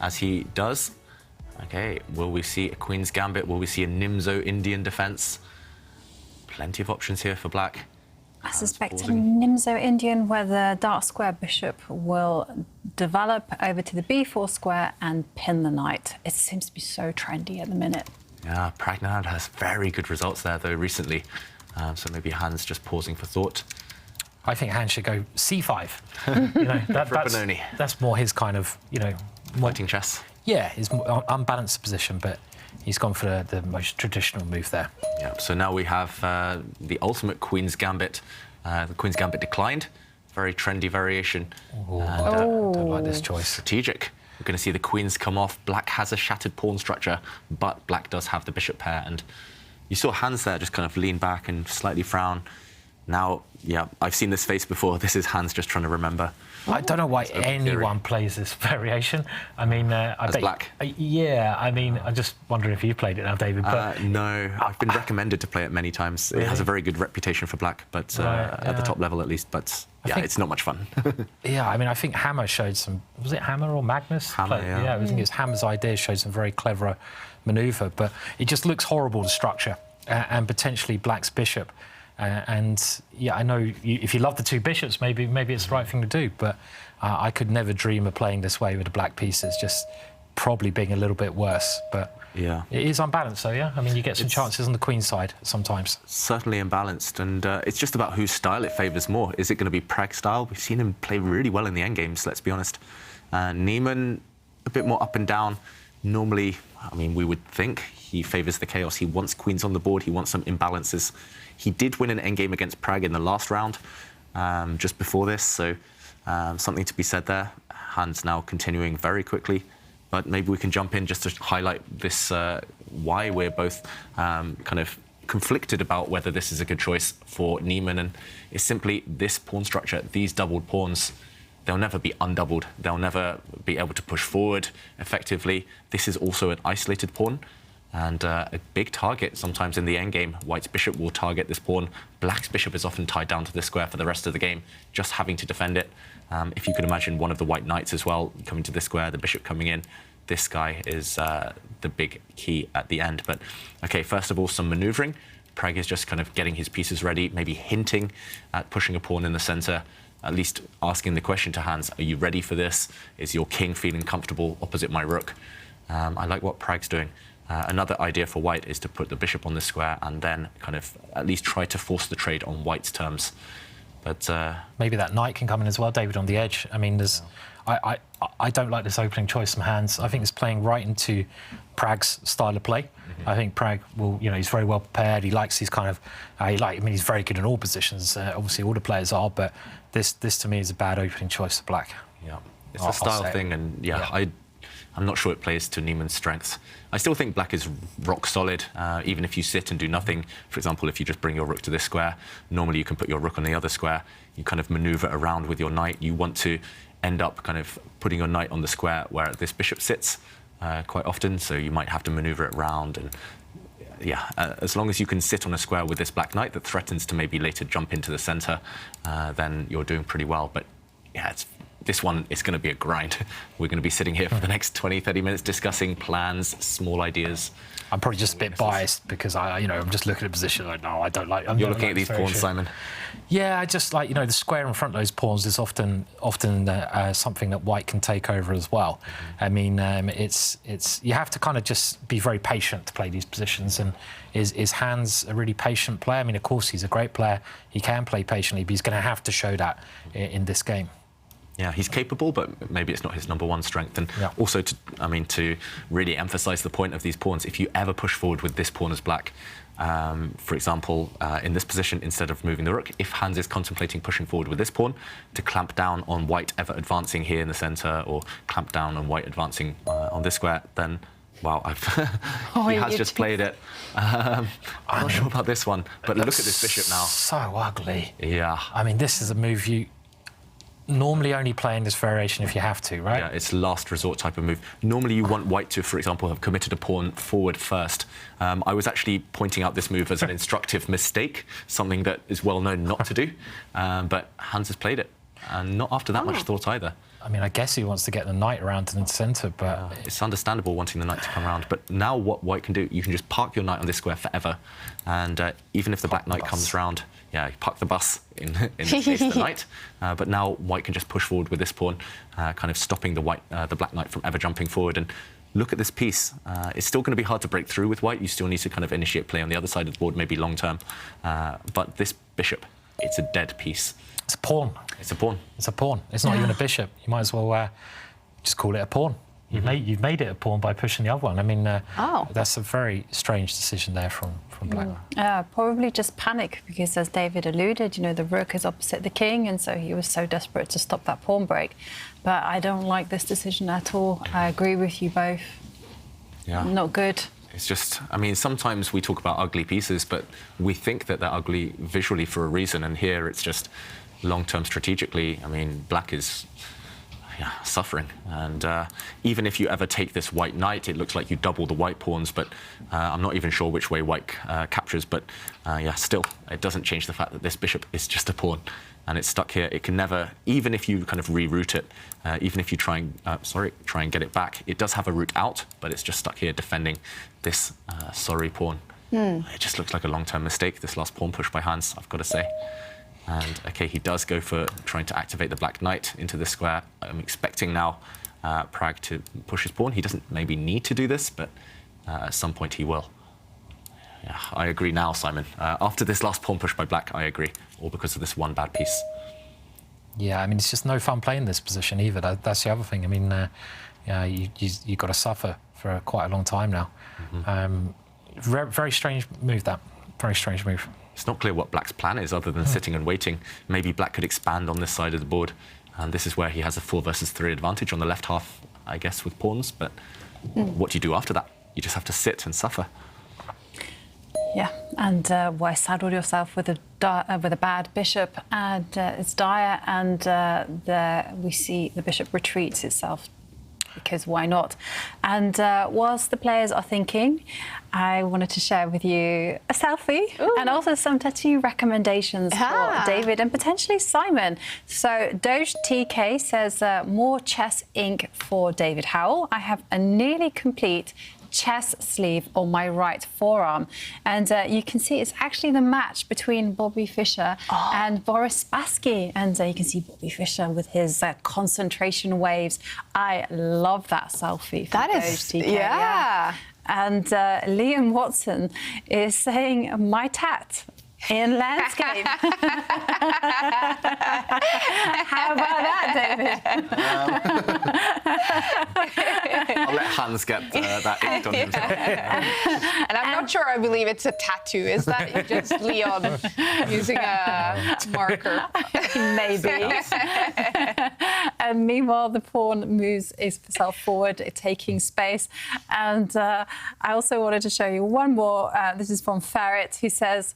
as he does. Okay, will we see a Queen's Gambit? Will we see a Nimzo Indian defense? Plenty of options here for black. I suspect a Nimzo Indian where the dark square bishop will develop over to the b4 square and pin the knight. It seems to be so trendy at the minute. Yeah, Praggnanandhaa has very good results there, though, recently. So maybe Hans just pausing for thought. I think Hans should go c5. You know, that's more his kind of, you know... Fighting chess. Yeah, his unbalanced position, but he's gone for the most traditional move there. Yeah, so now we have the ultimate Queen's Gambit. The Queen's Gambit declined. Very trendy variation. And, don't like this choice. Strategic. We're going to see the queens come off. Black has a shattered pawn structure, but black does have the bishop pair. And you saw Hans there just kind of lean back and slightly frown. Now, yeah, I've seen this face before. This is Hans just trying to remember. I don't know why anyone plays this variation. I mean, I bet black. Yeah, I mean, I'm just wondering if you've played it now, David. But no, I've been recommended to play it many times. Really? It has a very good reputation for black, but at the top level at least. But yeah, it's not much fun. Yeah, I mean, I think Hammer showed some. Was it Hammer or Magnus? Hammer, yeah. I think it's Hammer's idea showed some very clever manoeuvre, but it just looks horrible to structure and potentially black's bishop. And yeah, I know if you love the two bishops, maybe it's the right thing to do. But I could never dream of playing this way with the black pieces. Just probably being a little bit worse. But yeah, it is unbalanced, though. Yeah, I mean, you get some chances on the queen's side sometimes. Certainly imbalanced, and it's just about whose style it favours more. Is it going to be Pragg style? We've seen him play really well in the endgames. Let's be honest. Niemann a bit more up and down. Normally, I mean, we would think he favours the chaos. He wants queens on the board. He wants some imbalances. He did win an endgame against Pragg in the last round, just before this, so something to be said there. Hans now continuing very quickly, but maybe we can jump in just to highlight this, why we're both kind of conflicted about whether this is a good choice for Niemann, and it's simply this pawn structure, these doubled pawns. They'll never be undoubled. They'll never be able to push forward effectively. This is also an isolated pawn. And a big target sometimes in the endgame. White's bishop will target this pawn. Black's bishop is often tied down to this square for the rest of the game, just having to defend it. If you could imagine one of the white knights as well coming to this square, the bishop coming in, this guy is the big key at the end. But OK, first of all, some manoeuvring. Pragg is just kind of getting his pieces ready, maybe hinting at pushing a pawn in the center, at least asking the question to Hans, are you ready for this? Is your king feeling comfortable opposite my rook? I like what Pragg's doing. Another idea for white is to put the bishop on the square and then kind of at least try to force the trade on white's terms. But maybe that knight can come in as well, David, on the edge. I mean, there's, I don't like this opening choice from Hans. I think it's playing right into Pragg's style of play. I think Pragg will, you know, he's very well prepared. He likes these kind of, I mean, he's very good in all positions. Obviously, all the players are, but this to me is a bad opening choice for black. Yeah, it's a style thing, and yeah. I'm not sure it plays to Niemann's strengths. I still think black is rock solid, even if you sit and do nothing. For example, if you just bring your rook to this square, normally you can put your rook on the other square. You kind of maneuver around with your knight. You want to end up kind of putting your knight on the square where this bishop sits quite often, so you might have to maneuver it around. And yeah, as long as you can sit on a square with this black knight that threatens to maybe later jump into the center, then you're doing pretty well. But yeah, this one is going to be a grind. We're going to be sitting here for the next 20, 30 minutes discussing plans, small ideas. I'm probably just a bit biased because I'm just looking at the position. Like, no, I don't like. You're looking at these pawns, Simon. Yeah, I just like, the square in front of those pawns is often something that white can take over as well. I mean, it's you have to kind of just be very patient to play these positions. And is Hans a really patient player? I mean, of course he's a great player. He can play patiently, but he's going to have to show that in this game. Yeah, he's capable, but maybe it's not his #1 strength. And also, to really emphasise the point of these pawns, if you ever push forward with this pawn as black, for example, in this position, instead of moving the rook, if Hans is contemplating pushing forward with this pawn to clamp down on white ever advancing here in the centre, or clamp down on white advancing on this square, then, wow, he has just played it. I'm not sure about this one, but look at this bishop now. So ugly. Yeah. I mean, this is a move you normally only play in this variation if you have to, right? Yeah, it's last resort type of move. Normally you want white to, for example, have committed a pawn forward first. I was actually pointing out this move as an instructive mistake, something that is well known not to do, but Hans has played it, and not after that much thought either. I mean, I guess he wants to get the knight around to the centre, but... It's understandable wanting the knight to come around, but now what white can do, you can just park your knight on this square forever, and even if the black knight comes round, you park the bus in this case, the knight, but now white can just push forward with this pawn, kind of stopping the black knight from ever jumping forward. And look at this piece. It's still going to be hard to break through with white. You still need to kind of initiate play on the other side of the board, maybe long term, but this bishop, it's a dead piece. It's a pawn. It's a pawn. It's a pawn. It's not even a bishop. You might as well just call it a pawn. You've made it a pawn by pushing the other one. I mean, that's a very strange decision there from black. Probably just panic, because as David alluded, you know, the rook is opposite the king, and so he was so desperate to stop that pawn break. But I don't like this decision at all. I agree with you both. Yeah. Not good. It's just, I mean, sometimes we talk about ugly pieces, but we think that they're ugly visually for a reason, and here it's just long-term strategically. I mean, black is suffering, and even if you ever take this white knight, it looks like you double the white pawns, but I'm not even sure which way white captures, but still, it doesn't change the fact that this bishop is just a pawn, and it's stuck here. It can never, even if you kind of reroute it, even if you try and get it back, it does have a route out, but it's just stuck here defending this sorry pawn. It just looks like a long-term mistake, this last pawn push by Hans, I've got to say. And OK, he does go for trying to activate the black knight into this square. I'm expecting now Pragg to push his pawn. He doesn't maybe need to do this, but at some point he will. Yeah, I agree now, Simon. After this last pawn push by black, I agree, all because of this one bad piece. Yeah, I mean, it's just no fun playing this position either. That's the other thing. I mean, you've got to suffer for quite a long time now. Very strange move, that. Very strange move. It's not clear what black's plan is other than sitting and waiting. Maybe black could expand on this side of the board, and this is where he has a 4 versus 3 advantage on the left half, I guess, with pawns. But what do you do after that? You just have to sit and suffer. Yeah, and why saddle yourself with a bad bishop? And it's dire, and there we see the bishop retreats itself, because why not? And whilst the players are thinking, I wanted to share with you a selfie and also some tattoo recommendations for David and potentially Simon. So Doge TK says, more chess ink for David Howell. I have a nearly complete chess sleeve on my right forearm, and you can see it's actually the match between Bobby Fischer and Boris Spassky, and you can see Bobby Fischer with his concentration waves. I love that selfie. That is, TK. Yeah. And Liam Watson is saying, my tat in landscape. How about that, David? I'll let Hans get that ink on himself. And I'm not sure I believe it's a tattoo. Is that just Leon using a marker? Maybe. And meanwhile, the pawn moves itself forward, taking space. And I also wanted to show you one more. This is from Ferret, who says,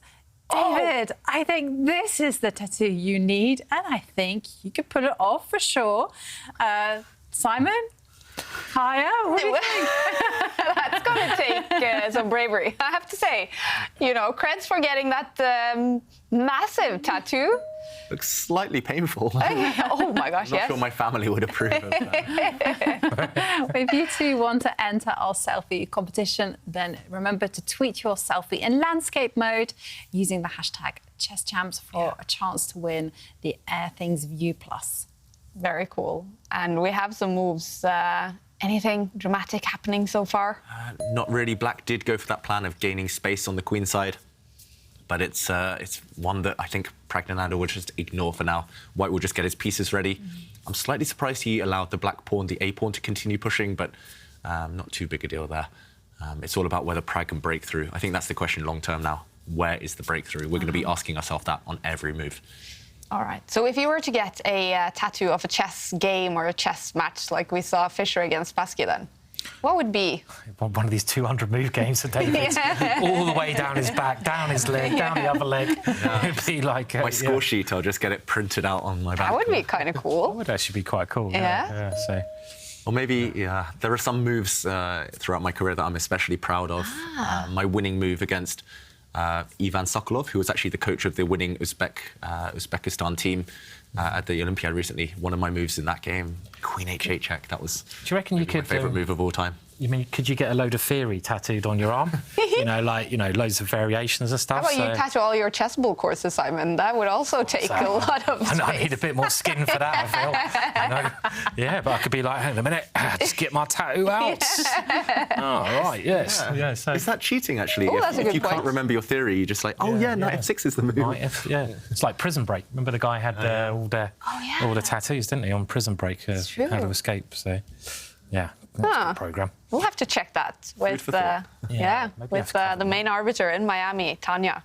David, I think this is the tattoo you need, and I think you could pull it off for sure. Simon? Hiya, what do you think? That's going to take some bravery, I have to say. You know, creds for getting that massive tattoo. Looks slightly painful. Oh my gosh, I'm not sure my family would approve of that. If you two want to enter our selfie competition, then remember to tweet your selfie in landscape mode using the hashtag ChessChamps for a chance to win the Airthings View Plus. Very cool. And we have some moves. Anything dramatic happening so far? Not really. Black did go for that plan of gaining space on the queen side, but it's one that I think Praggnanandhaa will just ignore for now. White will just get his pieces ready. I'm slightly surprised he allowed the black pawn, the A pawn, to continue pushing, but not too big a deal there. It's all about whether Pragg can break through. I think that's the question long term now. Where is the breakthrough? We're going to be asking ourselves that on every move. All right. So if you were to get a tattoo of a chess game or a chess match like we saw Fischer against Spassky, then what would be? One of these 200 move games for David, all the way down his back, down his leg, down the other leg. It'd be like my score sheet. I'll just get it printed out on my back. That would be kind of cool. That would actually be quite cool. Yeah. So. Or maybe, there are some moves throughout my career that I'm especially proud of. My winning move against Ivan Sokolov, who was actually the coach of the winning Uzbekistan team at the Olympiad recently. One of my moves in that game, Queen H8 check. That was Do you reckon you could my favourite move of all time. You mean, could you get a load of theory tattooed on your arm? Loads of variations and stuff. How about you tattoo all your chessboard courses, Simon? That would also take a lot of space. I need a bit more skin for that, I feel. Yeah, but I could be like, hang on a minute, just get my tattoo out. Oh, right, yes. Yeah, so Is that cheating, actually? Oh, that's a if good you point. can't remember your theory, you're just like, knight f6 is the move. It's like Prison Break. Remember the guy had all the tattoos, didn't he, on Prison Break? true. How to escape, so... Yeah, that's a good programme. We'll have to check that with for thought. the main arbiter in Miami, Tanya.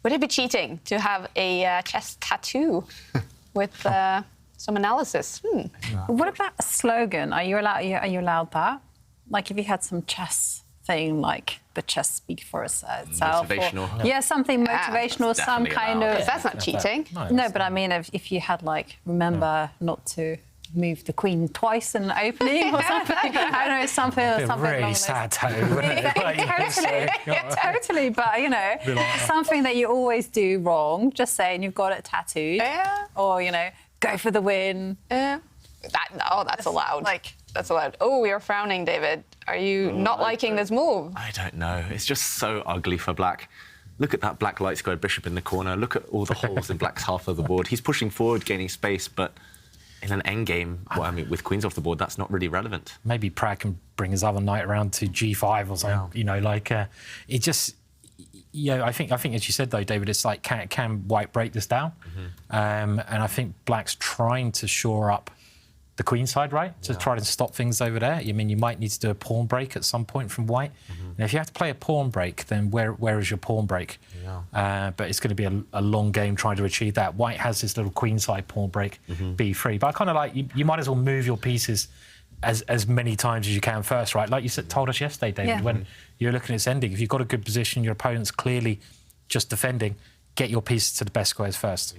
Would it be cheating to have a chess tattoo with some analysis? What about a slogan? Are you allowed that? Like if you had some chess thing, like the chess speak for itself. Motivational. Or, something motivational, that's some definitely kind allowed. of. That's not cheating. No, but I mean, if you had like, remember not to move the queen twice in an opening or something. I don't know, something along Really those. sad tattoo. Totally, but something that you always do wrong. Just saying you've got it tattooed, or go for the win. That's allowed. That's allowed. Oh, you're frowning, David. Are you not liking this move? I don't know. It's just so ugly for black. Look at that black light squared bishop in the corner. Look at all the holes in black's half of the board. He's pushing forward, gaining space, but in an endgame, with queens off the board, that's not really relevant. Maybe Pragg can bring his other knight around to G5 or something. It just... I think as you said though, David, it's like can white break this down? And I think black's trying to shore up the queen side, right? To try to stop things over there. I mean, you might need to do a pawn break at some point from white. And if you have to play a pawn break, then where is your pawn break? But it's going to be a long game trying to achieve that. White has this little queen side pawn break, b3. But I kind of like you might as well move your pieces as many times as you can first, right? Like you told us yesterday, David, when you're looking at its ending, if you've got a good position, your opponent's clearly just defending, get your pieces to the best squares first.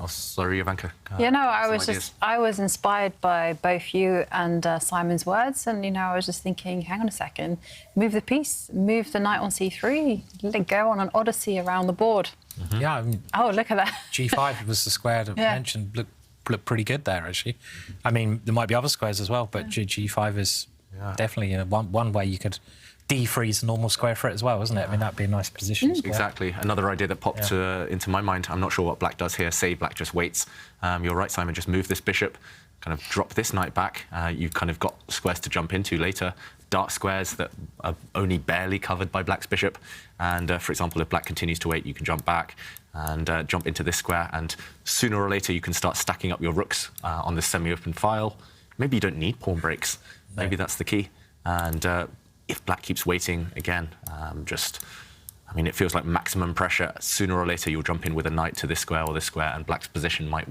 Sorry, Ivanka. I was inspired by both you and Simon's words, and I was just thinking, hang on a second, move the piece, move the knight on c3, let it go on an odyssey around the board. Yeah. I mean, look at that. G5 was the square that I mentioned. Looked pretty good there, actually. I mean, there might be other squares as well, but G5 is definitely one way you could defreeze a normal square for it as well, isn't it? I mean, that'd be a nice position. Exactly. Another idea that popped into my mind. I'm not sure what black does here. Say black just waits. You're right, Simon. Just move this bishop, kind of drop this knight back. You've kind of got squares to jump into later. Dark squares that are only barely covered by black's bishop. And for example, if black continues to wait, you can jump back and jump into this square. And sooner or later, you can start stacking up your rooks on this semi-open file. Maybe you don't need pawn breaks. Maybe that's the key. And if black keeps waiting, again, it feels like maximum pressure. Sooner or later, you'll jump in with a knight to this square or this square, and black's position might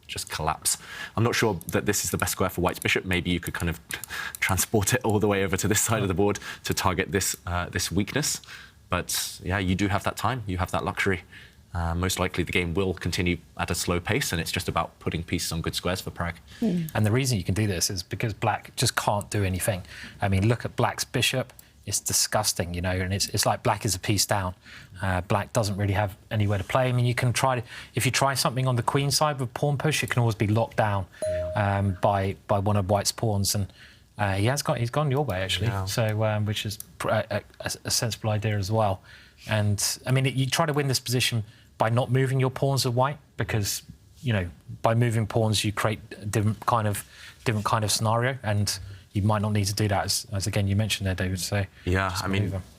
just collapse. I'm not sure that this is the best square for white's bishop. Maybe you could kind of transport it all the way over to this side of the board to target this weakness. But you do have that time. You have that luxury. Most likely the game will continue at a slow pace, and it's just about putting pieces on good squares for Pragg. And the reason you can do this is because black just can't do anything. I mean, look at black's bishop. It's disgusting, and it's like black is a piece down. Black doesn't really have anywhere to play. I mean, you can if you try something on the queen side with pawn push, it can always be locked down by one of white's pawns. And he's gone your way, actually, so which is a sensible idea as well. And, I mean, you try to win this position by not moving your pawns of white, because by moving pawns you create a different kind of scenario, and you might not need to do that as again you mentioned there, David. So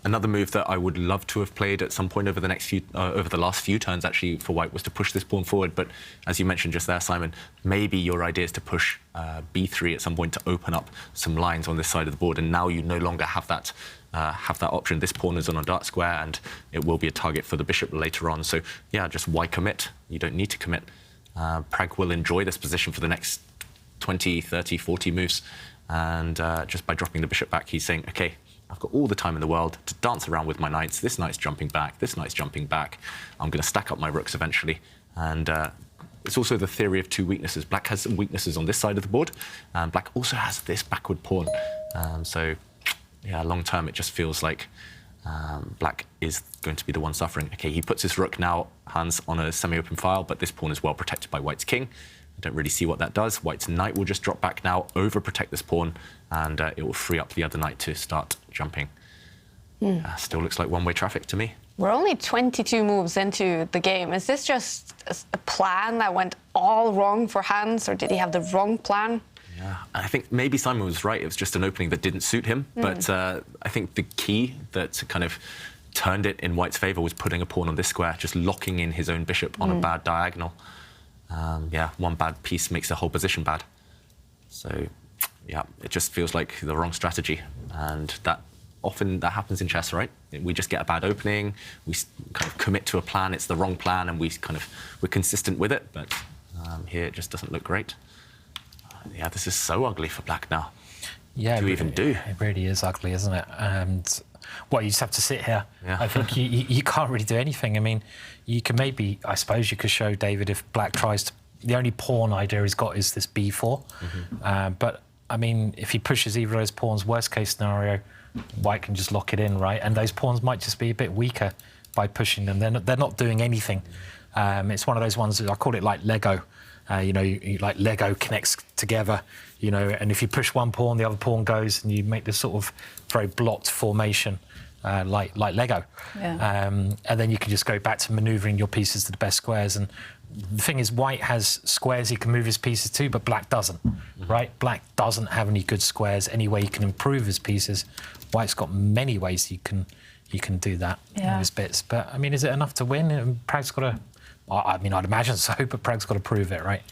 another move that I would love to have played at some point over the last few turns actually for white was to push this pawn forward. But as you mentioned just there, Simon, maybe your idea is to push b3 at some point to open up some lines on this side of the board, and now you no longer have that option. This pawn is on a dark square, and it will be a target for the bishop later on. So, just why commit? You don't need to commit. Pragg will enjoy this position for the next 20, 30, 40 moves. And just by dropping the bishop back, he's saying, OK, I've got all the time in the world to dance around with my knights. This knight's jumping back. This knight's jumping back. I'm going to stack up my rooks eventually. And it's also the theory of two weaknesses. Black has some weaknesses on this side of the board, and black also has this backward pawn. So, long term, it just feels like Black is going to be the one suffering. OK, he puts his rook now, Hans, on a semi-open file, but this pawn is well protected by White's king. I don't really see what that does. White's knight will just drop back now, overprotect this pawn, and it will free up the other knight to start jumping. Still looks like one-way traffic to me. We're only 22 moves into the game. Is this just a plan that went all wrong for Hans, or did he have the wrong plan? Yeah, I think maybe Simon was right. It was just an opening that didn't suit him. But I think the key that kind of turned it in White's favour was putting a pawn on this square, just locking in his own bishop on a bad diagonal. Yeah, one bad piece makes the whole position bad. So, yeah, it just feels like the wrong strategy. And that often that happens in chess, right? We just get a bad opening, we kind of commit to a plan, it's the wrong plan, and we're consistent with it. But here it just doesn't look great. Yeah, this is so ugly for Black now. Yeah, what do you even do? It really is ugly, isn't it? And well, you just have to sit here. Yeah. I think you can't really do anything. I mean, you can maybe, I suppose, you could show David if Black tries to. The only pawn idea he's got is this b4. But I mean, if he pushes either of those pawns, worst case scenario, White can just lock it in, right? And those pawns might just be a bit weaker by pushing them. They're not doing anything. It's one of those ones, I call it like Lego. You know, like Lego connects together, you know, and if you push one pawn, the other pawn goes, and you make this sort of very blocked formation, like Lego. Yeah. And then you can just go back to manoeuvring your pieces to the best squares. And the thing is, White has squares he can move his pieces to, but Black doesn't, right? Black doesn't have any good squares, any way he can improve his pieces. White's got many ways he can do that with his bits. But, I mean, is it enough to win? Prag's got to... I mean, I'd imagine so, but Prag's got to prove it, right?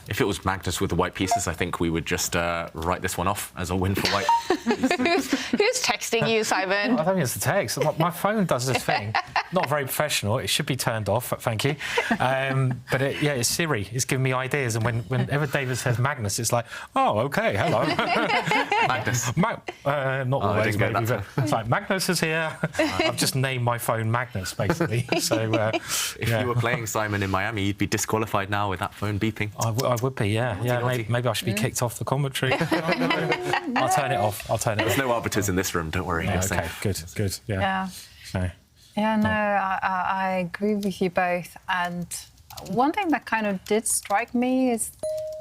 If it was Magnus with the white pieces, I think we would just write this one off as a win for White. Who's texting you, Simon? I don't think it's the text. My phone does this thing. Not very professional. It should be turned off, thank you. But it's Siri. It's giving me ideas. And whenever David says Magnus, it's like, oh, OK, hello. Magnus. Not always, maybe, but it's like, Magnus is here. I've just named my phone Magnus, basically. So, if you were playing Simon in Miami, you'd be disqualified now with that phone beeping. I would be, yeah. Maybe I should be kicked off the commentary. I'll turn it off. There's no arbiters in this room, don't worry. Yeah, OK, good, yeah. So, yeah, no, I agree with you both. And one thing that kind of did strike me is,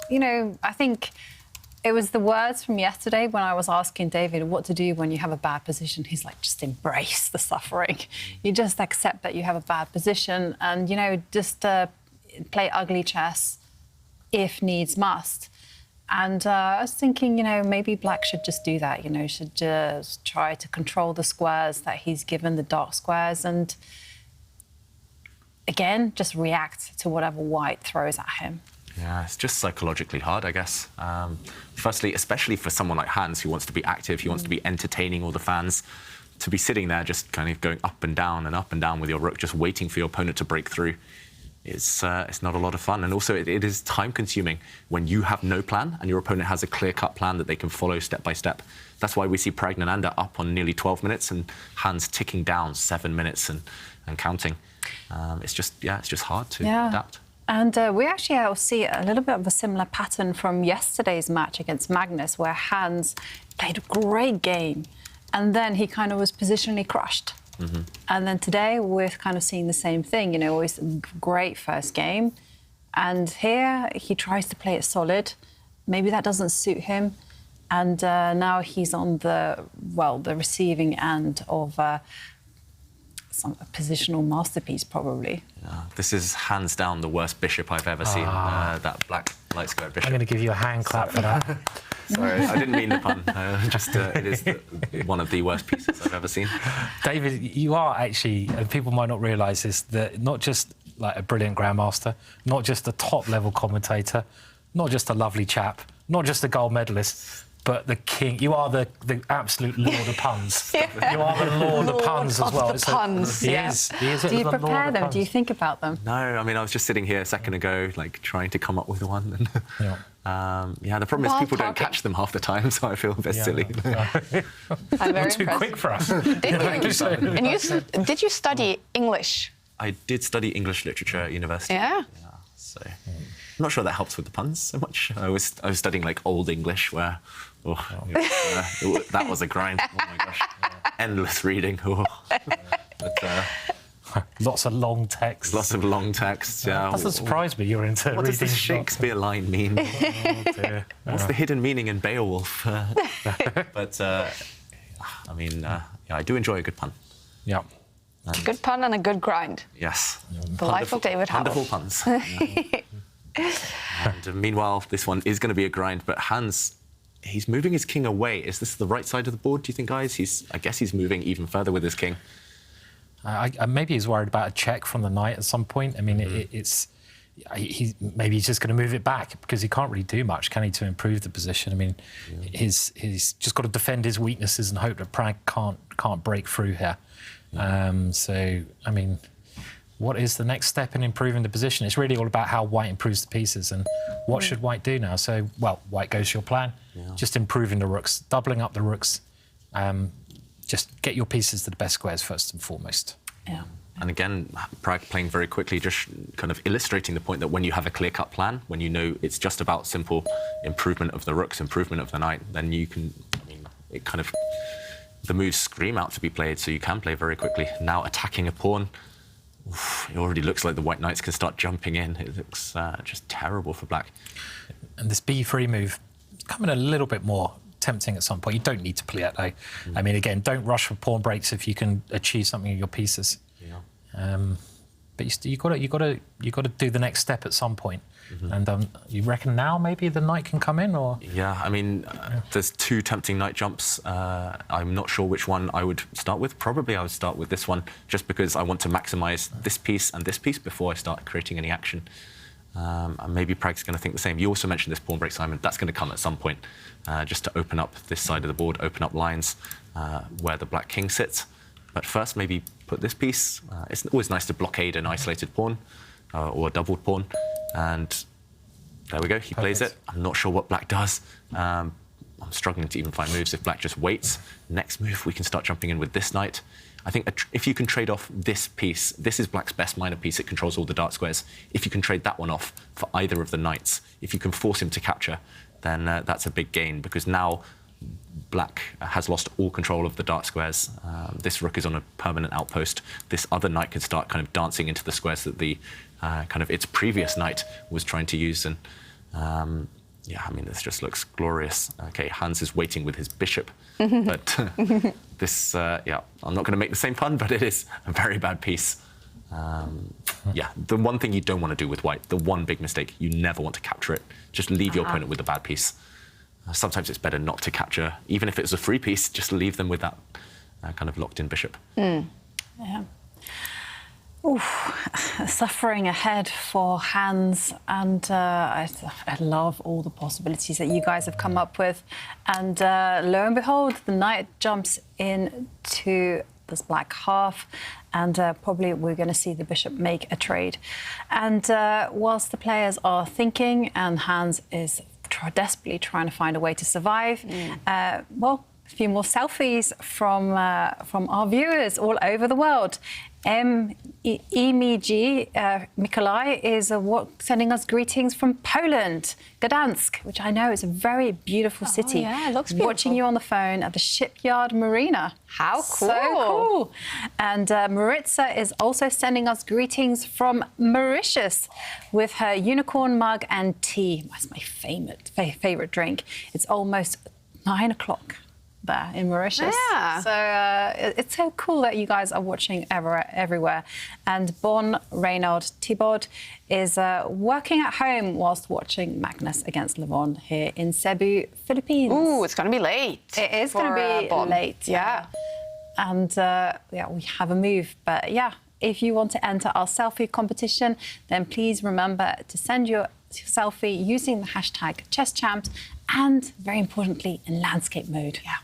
you know, I think it was the words from yesterday when I was asking David what to do when you have a bad position. He's like, just embrace the suffering. You just accept that you have a bad position and, you know, just play ugly chess if needs must. And I was thinking, you know, maybe Black should just do that, you know, should just try to control the squares that he's given, the dark squares, and again, just react to whatever White throws at him. Yeah, it's just psychologically hard, I guess. Firstly, especially for someone like Hans, who wants to be active, he wants to be entertaining all the fans, to be sitting there just kind of going up and down with your rook, just waiting for your opponent to break through. It's not a lot of fun. And also, it is time-consuming when you have no plan and your opponent has a clear-cut plan that they can follow step by step. That's why we see Praggnanandhaa up on nearly 12 minutes and Hans ticking down 7 minutes and counting. It's just hard to adapt. And we actually see a little bit of a similar pattern from yesterday's match against Magnus, where Hans played a great game and then he kind of was positionally crushed. And then today we're kind of seeing the same thing, you know, always great first game. And here he tries to play it solid. Maybe that doesn't suit him. And now he's on the receiving end of a positional masterpiece, probably. Yeah, this is hands down the worst bishop I've ever seen, that black light square bishop. I'm going to give you a hand clap for that. Sorry, I didn't mean the pun. It is one of the worst pieces I've ever seen. David, you are actually, and people might not realise this, that not just like a brilliant grandmaster, not just a top-level commentator, not just a lovely chap, not just a gold medalist, but the king. You are the absolute lord of puns. You are the lord of puns as well. The puns, He is. Do you prepare them? Do you think about them? No, I mean, I was just sitting here a second ago, like, trying to come up with one. And, the problem is people don't catch them half the time, so I feel a bit silly. I'm very too quick for us. Did you study English? I did study English literature at university. Yeah. So I'm not sure that helps with the puns so much. I was studying like Old English, where that was a grind. Oh my gosh. endless reading. Oh. But, Lots of long text. lots of long texts. Yeah. Doesn't surprise me you're into What reading. does the Shakespeare line mean? Oh, dear. What's the hidden meaning in Beowulf? But I mean, yeah, I do enjoy a good pun. Yeah. Good pun and a good grind. Yes. The life of David Howell. Wonderful puns. And meanwhile, this one is going to be a grind, but Hans, he's moving his king away. Is this the right side of the board, do you think, guys? I guess he's moving even further with his king. Maybe he's worried about a check from the knight at some point. I mean, maybe he's just going to move it back because he can't really do much, can he, to improve the position? I mean, he's just got to defend his weaknesses and hope that Pragg can't break through here. So, I mean, what is the next step in improving the position? It's really all about how White improves the pieces and what should White do now. So, well, White goes to your plan, just improving the rooks, doubling up the rooks. Just get your pieces to the best squares first and foremost. Yeah. And again, Pragg playing very quickly, just kind of illustrating the point that when you have a clear-cut plan, when you know it's just about simple improvement of the rooks, improvement of the knight, then you can, I mean, it kind of, the moves scream out to be played, so you can play very quickly. Now attacking a pawn, it already looks like the white knights can start jumping in. It looks just terrible for black. And this b3 move is coming a little bit more tempting at some point. You don't need to play it though. I mean, again, don't rush for pawn breaks if you can achieve something with your pieces. But you got to do the next step at some point. And you reckon now maybe the knight can come in, or? Yeah, I mean, there's two tempting knight jumps. I'm not sure which one I would start with. Probably I would start with this one, just because I want to maximise this piece and this piece before I start creating any action. And maybe Pragg's going to think the same. You also mentioned this pawn break, Simon. That's going to come at some point, just to open up this side of the board, open up lines where the black king sits. But first, maybe put this piece. It's always nice to blockade an isolated pawn or a doubled pawn. And there we go, he plays it. I'm not sure what black does. I'm struggling to even find moves if black just waits. Next move, we can start jumping in with this knight. I think if you can trade off this piece, this is black's best minor piece, it controls all the dark squares. If you can trade that one off for either of the knights, if you can force him to capture, then that's a big gain, because now black has lost all control of the dark squares. This rook is on a permanent outpost. This other knight can start kind of dancing into the squares that the kind of its previous knight was trying to use. And yeah, I mean, this just looks glorious. Okay, Hans is waiting with his bishop, but this, yeah, I'm not going to make the same pun, but it is a very bad piece. Yeah, the one thing you don't want to do with white, the one big mistake, you never want to capture it. Just leave your opponent with a bad piece. Sometimes it's better not to capture, even if it's a free piece, just leave them with that kind of locked-in bishop. Yeah. Oof, suffering ahead for Hans, and I love all the possibilities that you guys have come up with. And lo and behold, the knight jumps into this black half, and probably we're going to see the bishop make a trade. And whilst the players are thinking, and Hans is desperately trying to find a way to survive, well, a few more selfies from our viewers all over the world. Emig Mikolai is sending us greetings from Poland, Gdansk, which I know is a very beautiful city. Yeah, it looks beautiful. Watching you on the phone at the Shipyard Marina. How cool. So cool. And Maritza is also sending us greetings from Mauritius with her unicorn mug and tea. That's my favourite drink. It's almost 9 o'clock there in Mauritius. Yeah. So it's so cool that you guys are watching everywhere. And Bon Reynald Thibaud is working at home whilst watching Magnus against Levon here in Cebu, Philippines. Ooh, it's going to be late. It is going to be Bon. late. Yeah. And yeah, we have a move. But yeah, if you want to enter our selfie competition, then please remember to send your selfie using the hashtag ChessChamps, and very importantly, in landscape mode. Yeah.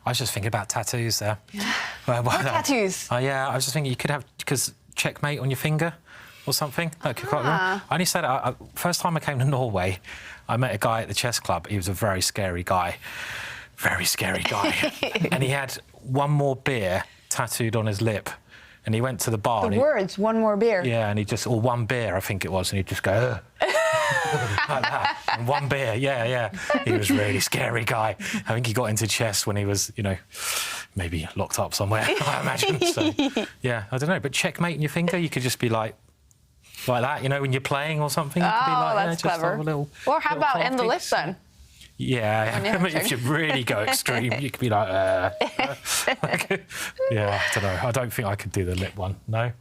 I was just thinking about tattoos there. Yeah. What tattoos? Oh, yeah, I was just thinking you could have, because checkmate on your finger or something. That could quite I only said it, first time I came to Norway, I met a guy at the chess club. He was a very scary guy. Very scary guy. And he had one more beer tattooed on his lip. and he went to the bar. The and words, one more beer. Yeah, and he just, or one beer, I think it was, and he'd just go, like that. And one beer, yeah. He was a really scary guy. I think he got into chess when he was, maybe locked up somewhere, I imagine. So, yeah, I don't know. But checkmate in your finger, you could just be like that, when you're playing or something. You could be like, that's just clever. have a little, or how little about in the half list then? Yeah, I mean, if you really go extreme, you could be like, yeah, I don't know. I don't think I could do the lip one. No.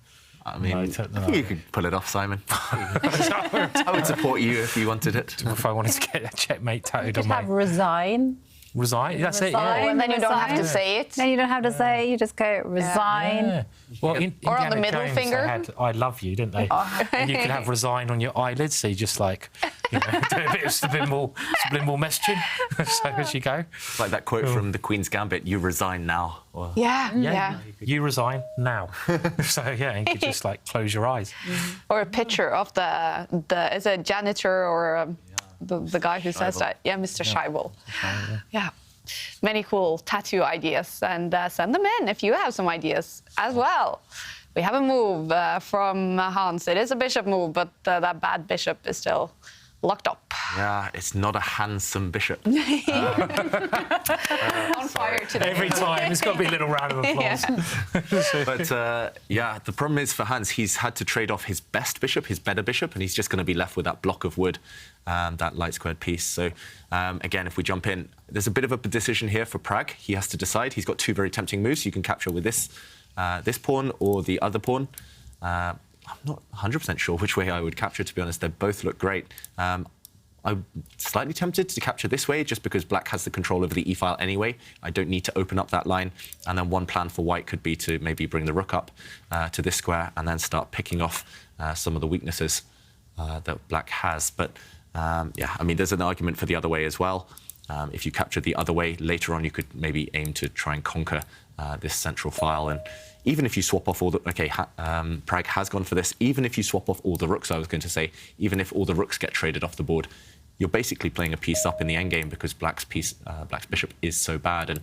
I mean, I think you could pull it off, Simon. I would support you if you wanted it. If I wanted to get a checkmate tattooed on Just my... have resign. Resign? That's it, Resign. yeah. And then you don't have to say it. Then you don't have to say it, you just go resign. Yeah. Well, Or on the Indiana middle Jones, finger. They had I love you, didn't they? And you could have resign on your eyelids, so you just like, do a bit of subliminal messaging so as you go. It's like that quote from The Queen's Gambit, "You resign now." Or, Yeah. You resign now. So, yeah, you could just like close your eyes. Or a picture of the is it janitor or the guy who says that? Yeah, Mr. Scheibel. Yeah. Many cool tattoo ideas, and send them in if you have some ideas as well. We have a move from Hans. It is a bishop move, but that bad bishop is still locked up. Yeah, it's not a handsome bishop. On fire today. Every time, it's got to be a little round of applause. But the problem is for Hans, he's had to trade off his best bishop, his better bishop, and he's just going to be left with that block of wood, that light squared piece. So again, if we jump in, there's a bit of a decision here for Pragg. He has to decide. He's got two very tempting moves. You can capture with this pawn or the other pawn. I'm not 100% sure which way I would capture, to be honest. They both look great. I'm slightly tempted to capture this way just because black has the control over the e-file anyway. I don't need to open up that line. And then one plan for white could be to maybe bring the rook up to this square and then start picking off some of the weaknesses that black has. But yeah, I mean, there's an argument for the other way as well. If you capture the other way, later on you could maybe aim to try and conquer this central file. And even if you swap off all the... OK, Pragg has gone for this. Even if you swap off all the rooks, I was going to say, even if all the rooks get traded off the board, you're basically playing a piece up in the endgame because black's bishop is so bad. And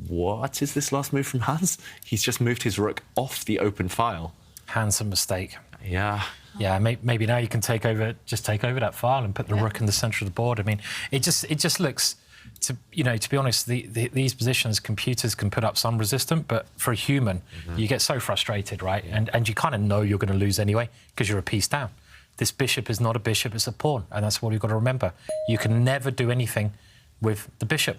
what is this last move from Hans? He's just moved his rook off the open file. Handsome mistake. Yeah. Yeah, maybe now you can take over that file and put the rook in the centre of the board. I mean, it just looks, to be honest, these positions, computers can put up some resistance, but for a human, you get so frustrated, right? And you kind of know you're going to lose anyway because you're a piece down. This bishop is not a bishop, it's a pawn, and that's what you've got to remember. You can never do anything with the bishop.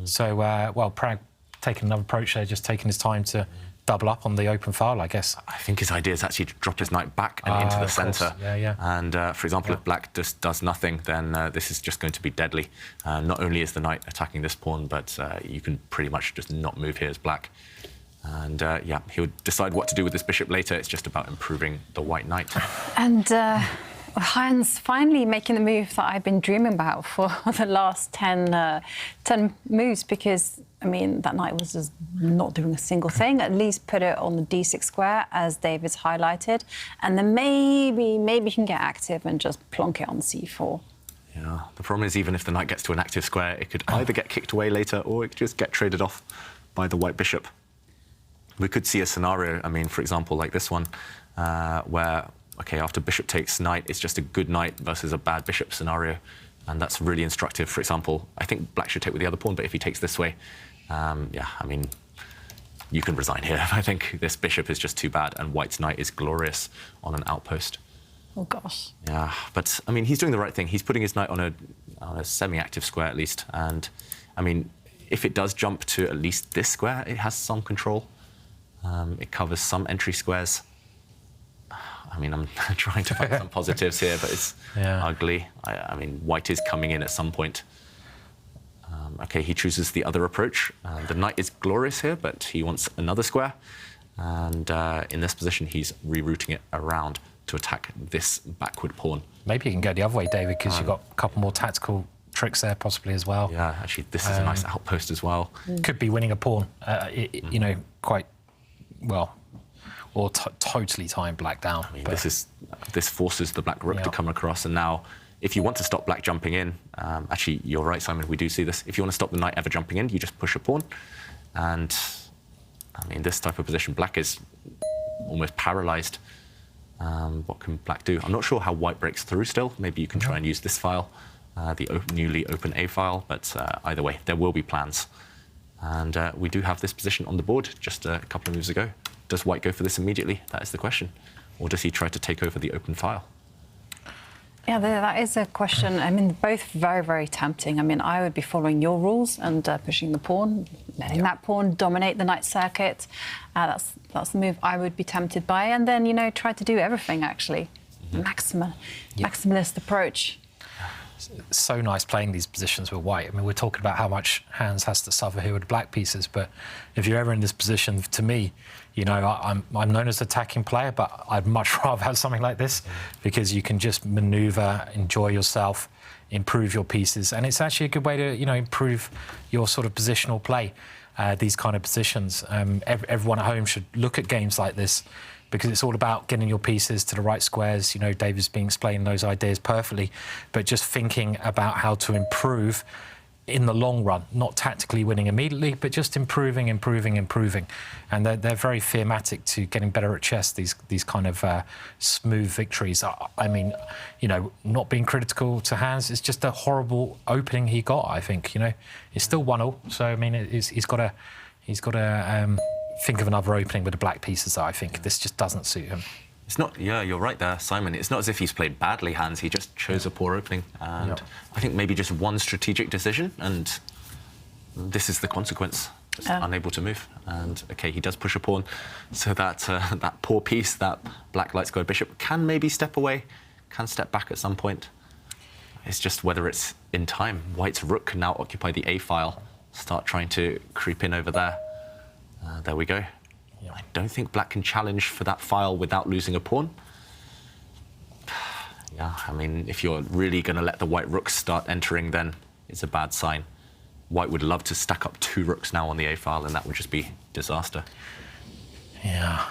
So, well, Pragg taking another approach there, just taking his time to double up on the open file, I guess. I think his idea is actually to drop his knight back and into the centre. Yeah. And, for example, if black just does nothing, then this is just going to be deadly. Not only is the knight attacking this pawn, but you can pretty much just not move here as black. And, yeah, he'll decide what to do with this bishop later. It's just about improving the white knight. And Hans finally making the move that I've been dreaming about for the last 10 moves, because, I mean, that knight was just not doing a single thing. At least put it on the d6 square, as David's highlighted, and then maybe you can get active and just plonk it on c4. Yeah, the problem is even if the knight gets to an active square, it could either get kicked away later or it could just get traded off by the white bishop. We could see a scenario, I mean, for example, like this one, where, OK, after bishop takes knight, it's just a good knight versus a bad bishop scenario. And that's really instructive. For example, I think black should take with the other pawn, but if he takes this way, yeah, I mean, you can resign here. I think this bishop is just too bad, and white's knight is glorious on an outpost. Oh, gosh. Yeah, but, I mean, he's doing the right thing. He's putting his knight on a semi-active square, at least. And, I mean, if it does jump to at least this square, it has some control. It covers some entry squares. I mean, I'm trying to find some positives here, but it's ugly. I mean, white is coming in at some point. OK, he chooses the other approach. The knight is glorious here, but he wants another square. And in this position, he's rerouting it around to attack this backward pawn. Maybe you can go the other way, David, because you've got a couple more tactical tricks there, possibly, as well. Yeah, actually, this is a nice outpost as well. Could be winning a pawn, you know, quite well. Or totally tying black down. I mean, this forces the black rook to come across, and now, if you want to stop black jumping in, actually, you're right, Simon, we do see this. If you want to stop the knight ever jumping in, you just push a pawn, and I mean, this type of position, black is almost paralyzed. What can black do? I'm not sure how white breaks through still. Maybe you can try and use this file, the newly open A file, but either way, there will be plans. And we do have this position on the board just a couple of moves ago. Does white go for this immediately? That is the question. Or does he try to take over the open file? Yeah, that is a question. I mean, both very, very tempting. I mean, I would be following your rules and pushing the pawn, letting that pawn dominate the knight circuit. That's the move I would be tempted by. And then, you know, try to do everything, actually. Maximalist approach. So nice playing these positions with white. I mean, we're talking about how much Hans has to suffer here with black pieces, but if you're ever in this position, to me, you know, I'm known as an attacking player, but I'd much rather have something like this because you can just maneuver, enjoy yourself, improve your pieces, and it's actually a good way to, you know, improve your sort of positional play. These kind of positions. Everyone at home should look at games like this because it's all about getting your pieces to the right squares. You know, David's been explaining those ideas perfectly, but just thinking about how to improve in the long run, not tactically winning immediately, but just improving. And they're very thematic to getting better at chess, these kind of smooth victories. I mean, you know, not being critical to Hans, it's just a horrible opening he got, I think, you know. It's still 1-1, so, I mean, he's got to think of another opening with the black pieces, I think. This just doesn't suit him. It's not, yeah, you're right there, Simon. It's not as if he's played badly, Hans. He just chose a poor opening. And I think maybe just one strategic decision, and this is the consequence. Just unable to move. And, OK, he does push a pawn. So that that poor piece, that black light square bishop, can maybe step away, can step back at some point. It's just whether it's in time. White's rook can now occupy the A file, start trying to creep in over there. There we go. I don't think black can challenge for that file without losing a pawn. Yeah, I mean, if you're really going to let the white rooks start entering, then it's a bad sign. White would love to stack up 2 rooks now on the A file, and that would just be disaster. Yeah.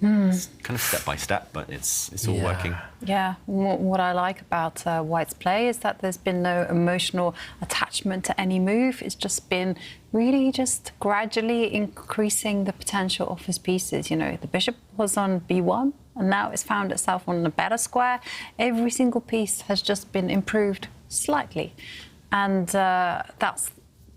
It's kind of step by step, but it's all working. Yeah, what I like about White's play is that there's been no emotional attachment to any move. It's just been really just gradually increasing the potential of his pieces. You know, the bishop was on B1, and now it's found itself on a better square. Every single piece has just been improved slightly, and that's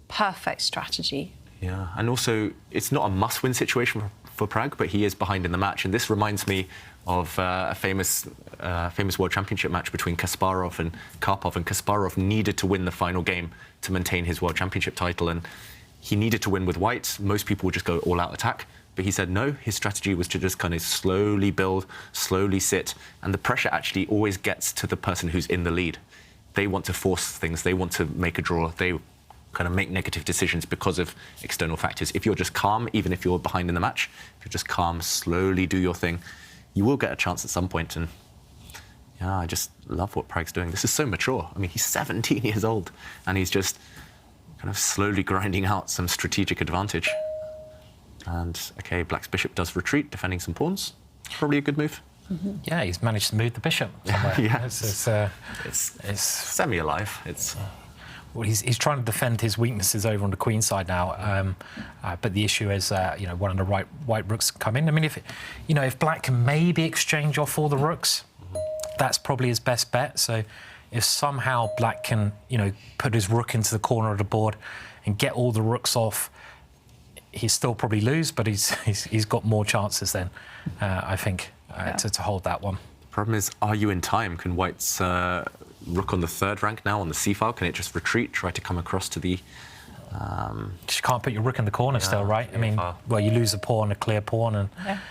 perfect strategy. Yeah, and also it's not a must-win situation for Pragg, but he is behind in the match, and this reminds me of a famous World Championship match between Kasparov and Karpov, and Kasparov needed to win the final game to maintain his World Championship title, and he needed to win with white. Most people would just go all-out attack, but he said no, his strategy was to just kind of slowly build, slowly sit, and the pressure actually always gets to the person who's in the lead. They want to force things, they want to make a draw, they kind of make negative decisions because of external factors. If you're just calm, even if you're behind in the match, if you're just calm, slowly do your thing, you will get a chance at some point. And yeah, I just love what Pragg's doing. This is so mature. I mean, he's 17 years old, and he's just kind of slowly grinding out some strategic advantage. And OK, black's bishop does retreat, defending some pawns. Probably a good move. Yeah, he's managed to move the bishop somewhere. Yeah, it's semi-alive. Well, he's trying to defend his weaknesses over on the queen side now, but the issue is, you know, one of the white rooks come in. I mean, if black can maybe exchange off all the rooks, that's probably his best bet. So, if somehow black can, you know, put his rook into the corner of the board and get all the rooks off, he'll still probably lose, but he's got more chances then, I think, to hold that one. The problem is, are you in time? Can white's rook on the 3rd rank now on the C file, can it just retreat, try to come across to the... You can't put your rook in the corner still, right? I mean, well, you lose a pawn, a clear pawn, and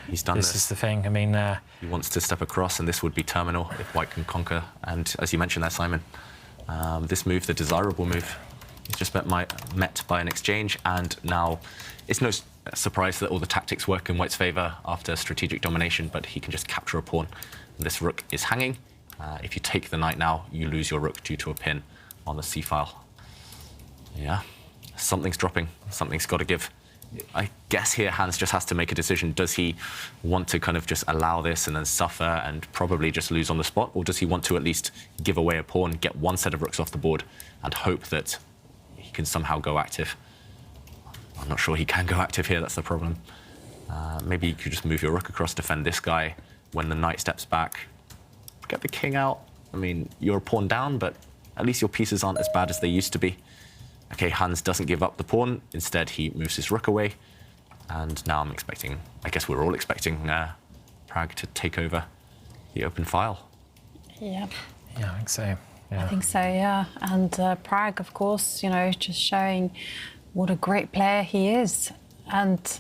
he's done this is the thing. I mean... he wants to step across, and this would be terminal if white can conquer. And as you mentioned there, Simon, this move, the desirable move, is just met by an exchange, and now it's no surprise that all the tactics work in white's favour after strategic domination, but he can just capture a pawn. And this rook is hanging. If you take the knight now, you lose your rook due to a pin on the C file. Yeah, something's dropping. Something's got to give. I guess here Hans just has to make a decision. Does he want to kind of just allow this and then suffer and probably just lose on the spot? Or does he want to at least give away a pawn, get one set of rooks off the board and hope that he can somehow go active? I'm not sure he can go active here, that's the problem. Maybe you could just move your rook across, defend this guy. When the knight steps back, get the king out. I mean, you're a pawn down, but at least your pieces aren't as bad as they used to be. Okay, Hans doesn't give up the pawn. Instead, he moves his rook away. And now I'm expecting, I guess we're all expecting Pragg to take over the open file. Yeah. Yeah, I think so. Yeah. I think so, yeah. And Pragg, of course, you know, just showing what a great player he is. And,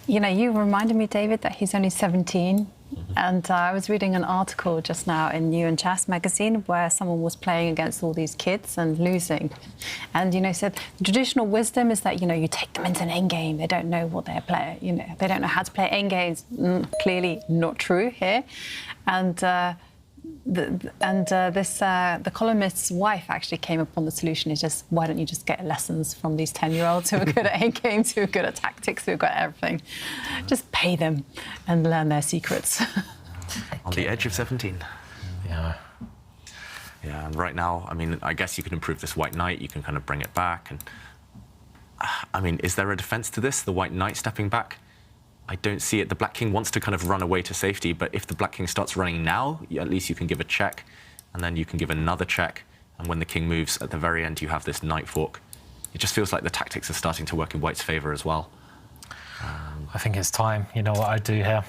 you know, you reminded me, David, that he's only 17. And I was reading an article just now in New and Chess magazine where someone was playing against all these kids and losing. And, you know, said the traditional wisdom is that, you know, you take them into an endgame. They don't know what they're playing, you know, they don't know how to play endgames. Clearly not true here. And the columnist's wife actually came up on the solution is just, why don't you just get lessons from these 10-year-olds who are good at end games, who are good at tactics, who are good at everything. Just pay them and learn their secrets. On the edge of 17. Yeah. Yeah, and right now, I mean, I guess you can improve this white knight, you can kind of bring it back. And I mean, is there a defense to this, the white knight stepping back? I don't see it. The black king wants to kind of run away to safety, but if the black king starts running now, at least you can give a check, and then you can give another check, and when the king moves at the very end, you have this knight fork. It just feels like the tactics are starting to work in white's favour as well. I think it's time. You know what I do here?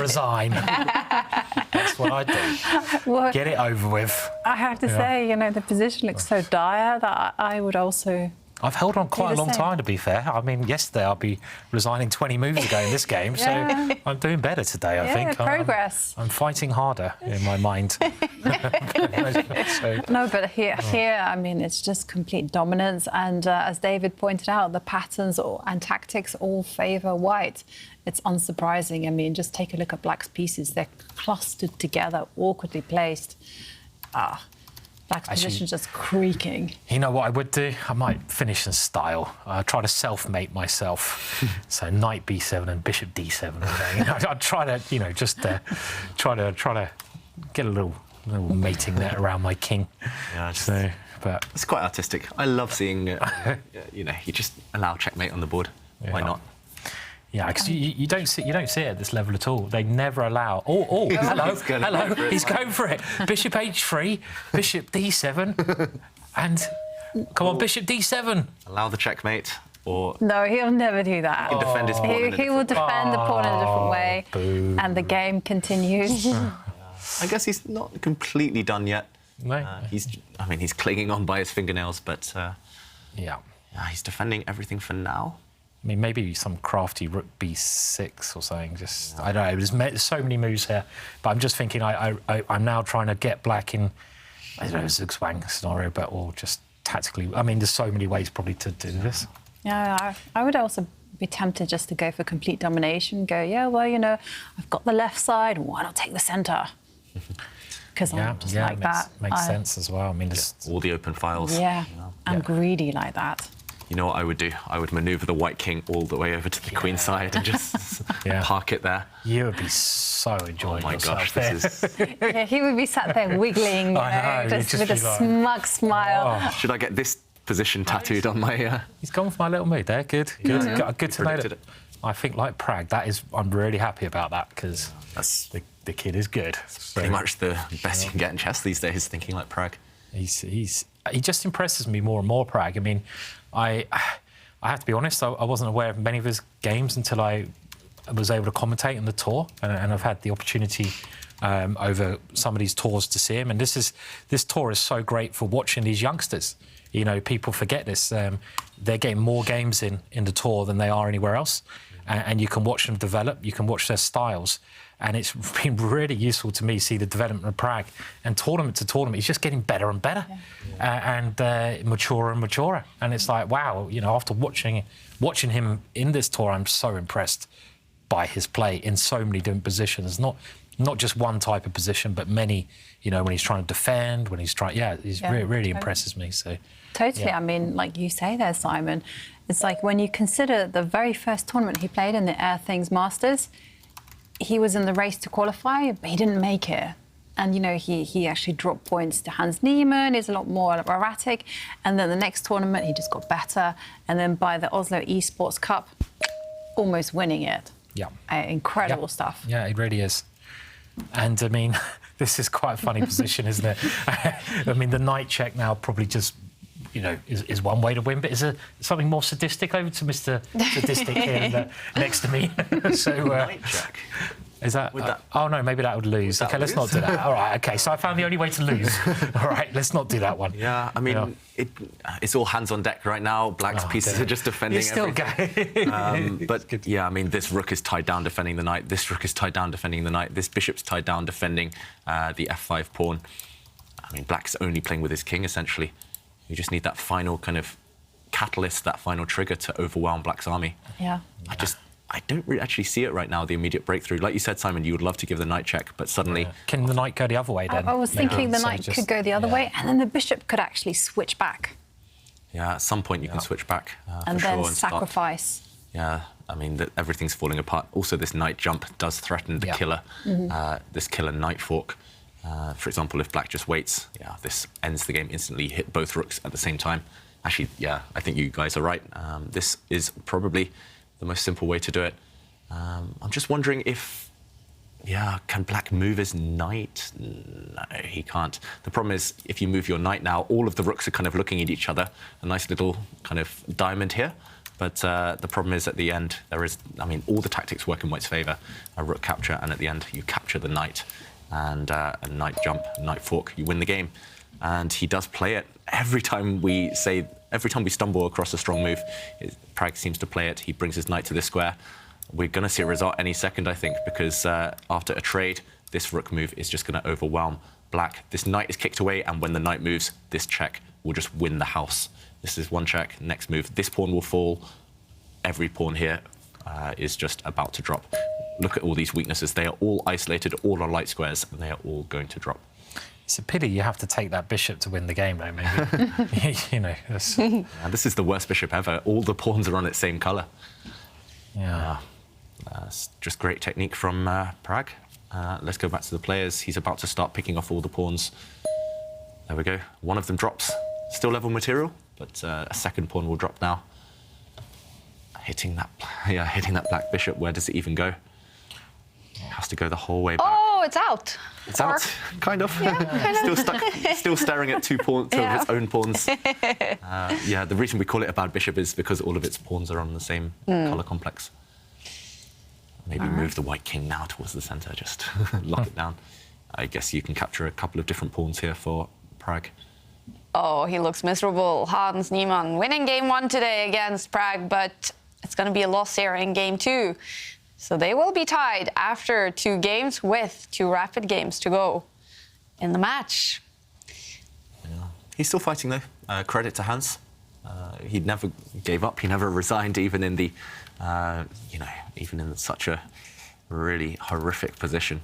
Resign. That's what I do. Well, Get it over with. I have to say, you know, the position looks so dire that I would also... I've held on quite a long time, to be fair. I mean, yesterday I'll be resigning 20 moves ago in this game, so I'm doing better today, I think. Progress. I'm fighting harder in my mind. No, but here, I mean, it's just complete dominance. And as David pointed out, the patterns and tactics all favour white. It's unsurprising. I mean, just take a look at black's pieces. They're clustered together, awkwardly placed. Black's position just creaking. You know what I would do? I might finish in style. Try to self-mate myself. So knight b7 and bishop d7. You know, I'd try to, you know, just try to get a little mating net around my king. Yeah, so, but it's quite artistic. I love seeing, you know, you just allow checkmate on the board. Why not? Yeah, because you don't see it at this level at all. They never allow. Oh, hello, he's going for it. Bishop h3, bishop d7, and come on, bishop d7. Allow the checkmate, or no, he'll never do that. He can defend his pawn. He will defend the pawn in a different way, and the game continues. I guess he's not completely done yet. No, I mean, he's clinging on by his fingernails, but yeah, he's defending everything for now. I mean, maybe some crafty rook b6 or something. Just I don't know. There's so many moves here, but I'm just thinking I'm now trying to get black in, I don't know, a zugzwang scenario, but or just tactically. I mean, there's so many ways probably to do this. Yeah, I would also be tempted just to go for complete domination. Go, yeah, well, you know, I've got the left side. Why not take the centre? Because I'm just like that. Makes sense as well. I mean, all the open files. Yeah, I'm greedy like that. You know what I would do? I would manoeuvre the white king all the way over to the queen side and just park it there. You would be so enjoying yourself. Oh my gosh, this is... Yeah, he would be sat there wiggling, you know, just with a smug smile. Oh. Should I get this position tattooed on my... He's gone for my little mood there. Good to know that. I think, like Pragg, I'm really happy about that, because the kid is good. Pretty much the best you can get in chess these days, thinking like Pragg. He just impresses me more and more, Pragg. I mean, I have to be honest, I wasn't aware of many of his games until I was able to commentate on the tour, and I've had the opportunity over some of these tours to see him. And this tour is so great for watching these youngsters. You know, people forget this. They're getting more games in the tour than they are anywhere else. And you can watch them develop, you can watch their styles. And it's been really useful to me to see the development of Pragg. And tournament to tournament, he's just getting better and better, and maturer and maturer. And it's like, wow, you know, after watching him in this tour, I'm so impressed by his play in so many different positions. Not just one type of position, but many. You know, when he's trying to defend, when he's trying, really impresses me. So totally. Yeah. I mean, like you say there, Simon, it's like when you consider the very first tournament he played in the Air Things Masters. He was in the race to qualify, but he didn't make it. And, you know, he actually dropped points to Hans Niemann, is a lot more erratic. And then the next tournament, he just got better. And then by the Oslo Esports Cup, almost winning it. Yeah. Incredible stuff. Yeah, it really is. And, I mean, this is quite a funny position, isn't it? I mean, the knight check now probably just, you know, is one way to win, but is there something more sadistic? Over to Mr. Sadistic here next to me. So, Knight check. Is that, oh no, maybe that would lose. Okay, let's not do that. All right, okay, so I found the only way to lose. All right, let's not do that one. Yeah, I mean, it's all hands on deck right now. Black's pieces are just defending everything. But yeah, I mean, this rook is tied down defending the knight. This rook is tied down defending the knight. This bishop's tied down defending the f5 pawn. I mean, Black's only playing with his king, essentially. You just need that final kind of catalyst, that final trigger to overwhelm Black's army. Yeah. I don't really actually see it right now, the immediate breakthrough. Like you said, Simon, you would love to give the knight check, but suddenly... Yeah. Can the knight go the other way then? I was thinking the knight could go the other way, and then the bishop could actually switch back. Yeah, at some point you can switch back, and for then sure, sacrifice. Yeah, I mean, everything's falling apart. Also, this knight jump does threaten the killer, this killer knight fork. For example, if Black just waits, this ends the game instantly. You hit both rooks at the same time. Actually, yeah, I think you guys are right. This is probably the most simple way to do it. I'm just wondering if, can Black move his knight? No, he can't. The problem is, if you move your knight now, all of the rooks are kind of looking at each other. A nice little kind of diamond here. But the problem is, at the end, there is, I mean, all the tactics work in White's favour. A rook capture, and at the end, you capture the knight. And a knight jump, knight fork, you win the game. And he does play it. Every time we stumble across a strong move, Pragg seems to play it. He brings his knight to this square. We're going to see a result any second, I think, because after a trade, this rook move is just going to overwhelm Black. This knight is kicked away, and when the knight moves, this check will just win the house. This is one check. Next move, this pawn will fall. Every pawn here is just about to drop. Look at all these weaknesses. They are all isolated, all are light squares, and they are all going to drop. It's a pity you have to take that bishop to win the game, though, maybe. You know. This is the worst bishop ever. All the pawns are on its same colour. Yeah. It's just great technique from Pragg. Let's go back to the players. He's about to start picking off all the pawns. There we go. One of them drops. Still level material, but a second pawn will drop now. Hitting that Black bishop. Where does it even go? It has to go the whole way back. Oh, it's out. It's out, kind of. Yeah, kind of. Still stuck, still staring at two of its own pawns. The reason we call it a bad bishop is because all of its pawns are on the same colour complex. Maybe move the white king now towards the centre, just lock it down. I guess you can capture a couple of different pawns here for Pragg. Oh, he looks miserable. Hans Niemann winning game 1 today against Pragg, but it's going to be a loss here in game 2. So they will be tied after 2 games with 2 rapid games to go in the match. Yeah. He's still fighting, though. Credit to Hans. He never gave up. He never resigned, even in the, even in such a really horrific position.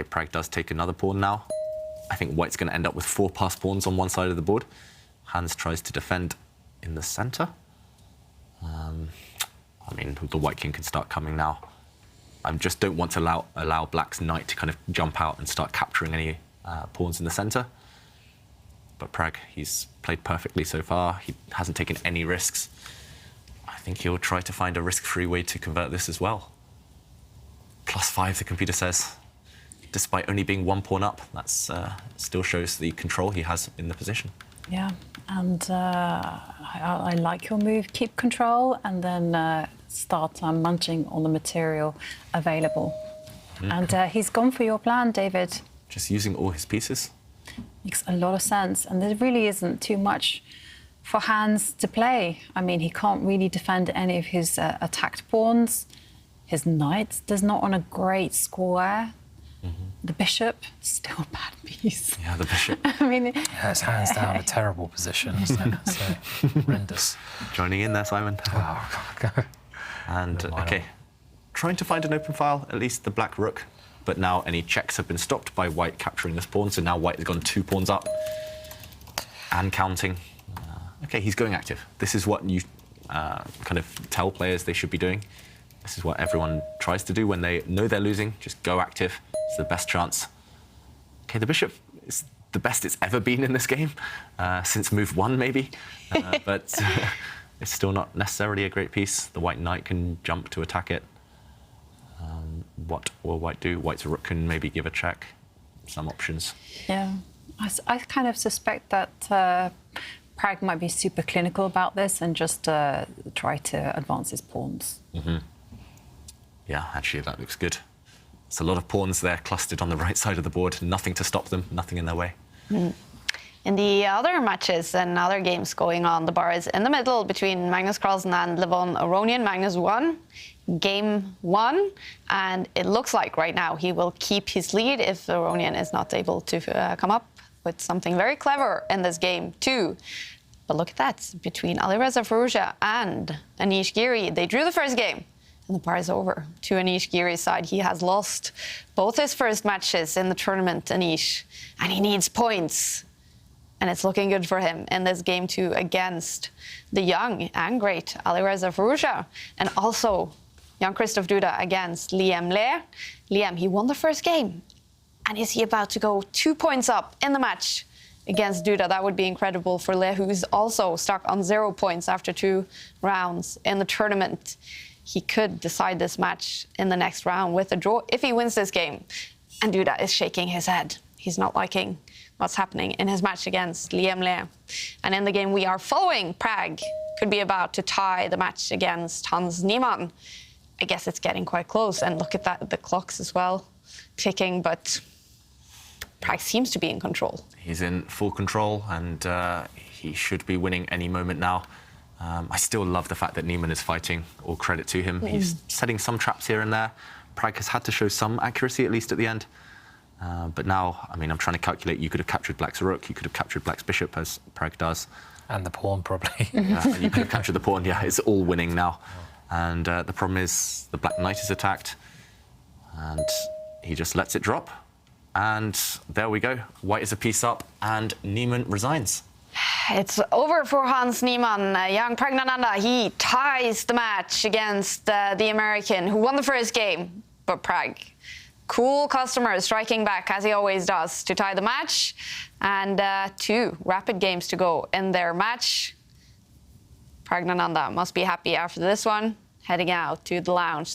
Pragg does take another pawn now. I think White's going to end up with 4 passed pawns on one side of the board. Hans tries to defend in the centre. I mean, the white king can start coming now. I just don't want to allow Black's knight to kind of jump out and start capturing any pawns in the centre. But Pragg, he's played perfectly so far. He hasn't taken any risks. I think he'll try to find a risk-free way to convert this as well. +5, the computer says. Despite only being 1 pawn up, that's still shows the control he has in the position. Yeah, and I like your move. Keep control, and then start munching on the material available. And he's gone for your plan, David. Just using all his pieces. Makes a lot of sense, and there really isn't too much for Hans to play. I mean, he can't really defend any of his attacked pawns. His knight does not on a great square. The bishop, still a bad piece. Yeah, the bishop. I mean... Yeah, it's hands down a terrible position, isn't it? So horrendous. Joining in there, Simon. Oh, God. And, OK, trying to find an open file, at least the Black rook. But now any checks have been stopped by White capturing this pawn, so now White has gone 2 pawns up. And counting. OK, he's going active. This is what you kind of tell players they should be doing. This is what everyone tries to do when they know they're losing. Just go active. It's the best chance. OK, the bishop is the best it's ever been in this game, since move 1, maybe. But it's still not necessarily a great piece. The white knight can jump to attack it. What will white do? White's rook can maybe give a check. Some options. Yeah, I kind of suspect that Pragg might be super clinical about this and just try to advance his pawns. Yeah, actually, that looks good. It's a lot of pawns there clustered on the right side of the board. Nothing to stop them, nothing in their way. In the other matches and other games going on, the bar is in the middle between Magnus Carlsen and Levon Aronian. Magnus won game 1, and it looks like right now he will keep his lead if Aronian is not able to come up with something very clever in this game 2. But look at that, between Alireza Firouzja and Anish Giri, they drew the first game. And the bar is over to Anish Giri's side. He has lost both his first matches in the tournament, Anish, and he needs points. And it's looking good for him in this game 2 against the young and great Alireza Firouzja, and also Jan-Christoph Duda against Liam Le. Liam, he won the first game. And is he about to go 2 points up in the match against Duda? That would be incredible for Le, who's also stuck on 0 points after 2 rounds in the tournament. He could decide this match in the next round with a draw if he wins this game. And Duda is shaking his head. He's not liking what's happening in his match against Liam Le. And in the game we are following, Pragg could be about to tie the match against Hans Niemann. I guess it's getting quite close. And look at that, the clocks as well, ticking, but Pragg seems to be in control. He's in full control, and he should be winning any moment now. I still love the fact that Niemann is fighting. All credit to him. He's setting some traps here and there. Pragg has had to show some accuracy, at least at the end. But now, I mean, I'm trying to calculate. You could have captured Black's rook. You could have captured Black's bishop, as Pragg does. And the pawn, probably. And you could have captured the pawn. Yeah, it's all winning now. And the problem is the Black knight is attacked. And he just lets it drop. And there we go. White is a piece up, and Niemann resigns. It's over for Hans Niemann. Young Praggnanandhaa, he ties the match against the American who won the first game. But Pragg, cool customer, striking back as he always does to tie the match. And 2 rapid games to go in their match. Praggnanandhaa must be happy after this one, heading out to the lounge.